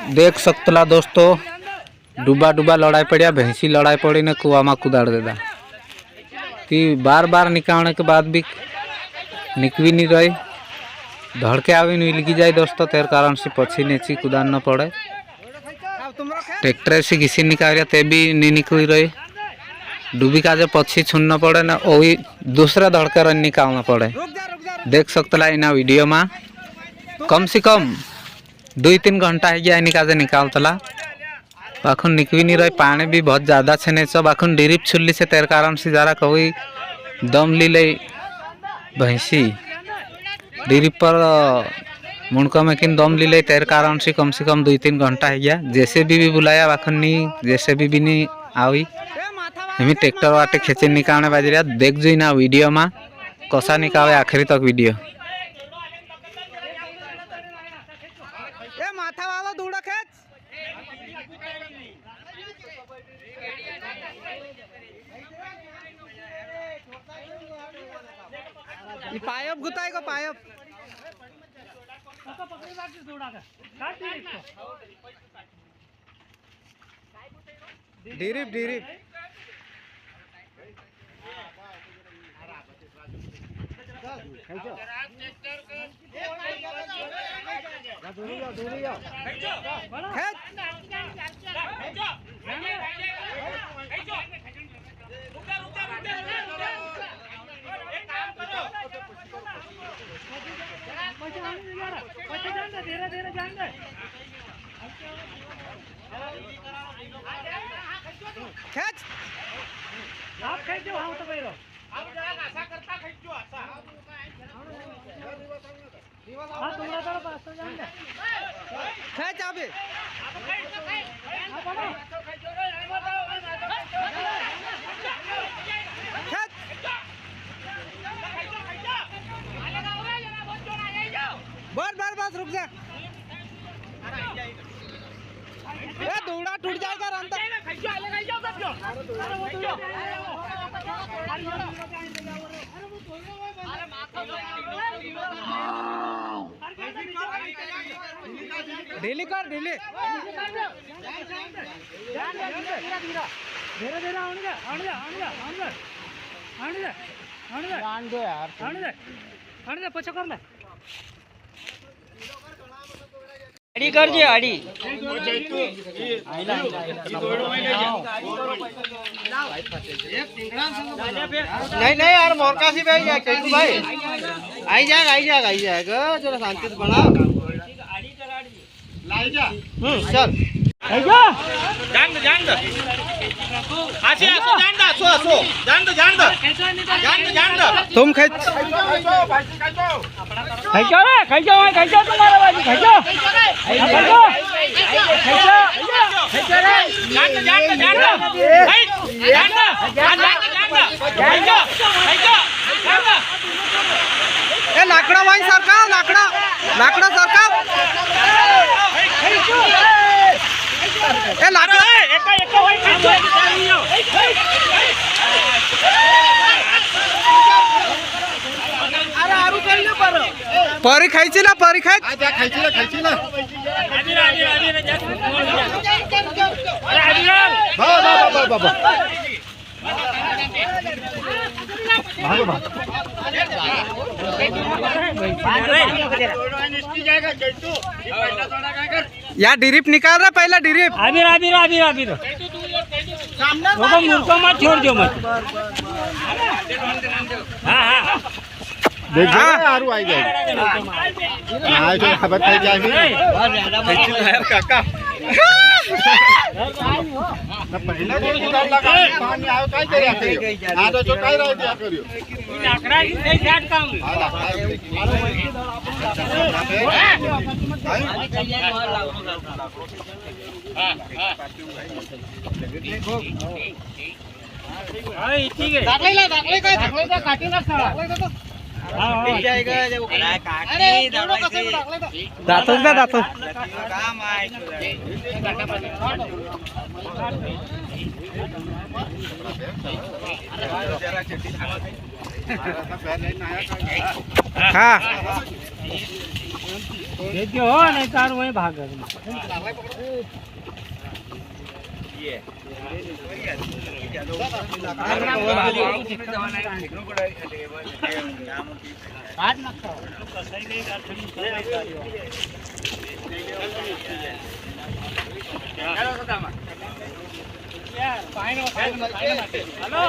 देख सकतला दोस्तों डूबा डूबा लड़ाई पड़िया भैंसी लड़ाई पड़ी ने कुआ में कुदाड़ देदा कि बार बार निकालने के बाद भी निकवी नहीं रही धड़के आवी मिलगी जाए दोस्तों तेर कारण से पछी नीचे कुदाड़ना पड़े ट्रैक्टर से घिसी निकाल ते भी नहीं निकली रही डूबी का जो पछी छुनना पड़े ना वही दूसरा धड़के रन निकालना पड़े। देख सकतला इना वीडियो में कम से कम 2-3 घंटा है गया इनका निकालतला अखन निकवी नहीं रही पानी भी बहुत ज़्यादा छे नहीं सब अखन डिरिप छुल्ली से तेर कारण से जरा कभी दम ली ले भैंसी डिरिप पर मुंडका में किन दम ली ले तेर कारण से कम 2-3 घंटा है गया जैसे भी बुलाया अखन नहीं जैसे भी नहीं आई हमें ट्रैक्टर वाटे खेचे निकालने बाज रहा देख जो ना वीडियो में कसा निकाले आखिरी तक वीडियो। माथा वाला दूड़ा खेच ये पायप गुताई को पायप डिरिप डिरिप खेच आप खेचो हम तो बैरो आप जरा ऐसा करता खेचो ऐसा हां तुमरा तरफ पास तो जान दे खेच अबे आप बोलो खेचो रे नहीं बताओ खेच बस रुक जा ए दौड़ा टूट जाएगा राम तक खेचो ले जाओ सब जो अरे वो तो अरे माथा ढीली कर ढीली धीरे धीरे आने दो यार आने दे पछो कर ले आड़ी कर जे आड़ी नहीं नहीं यार मोरका सी भाई जाए कैसे भाई आई जाएगा जरा शांति से बना लाई जा चल आई जा जान दो आसे आसो जान दो आसो जान दो तुम खेच खेचो रे खेचो तुम्हारा बाजी खेचो रे जान दो ए लाकड़ा वाई सरकार लाकड़ा सरकार ए लाकड़ा एक वाई खेचो अरे आरू कर ले परी खाइची ना आजा खाइची ना बाबा या डिरिप निकाल रहा पहला डिरिप आबिर वो मुर्को मत छोड़ दो मत हाँ देखो आरू आई जाएगी हां जो खबर खाई जाएगी यार काका ना पहले थोड़ी सुधार लगा पानी आयो काय करे हां तो जो काय रह दिया करियो लाकड़ा की सही जाट काम हां ठीक है दाखले काय काटी ना दाखले तो ठीक जाएगा जब अरे दोनों कसं टाकलं तर जातोच बा जातो काम आहे हा हो नाही कार वही भाग हेलो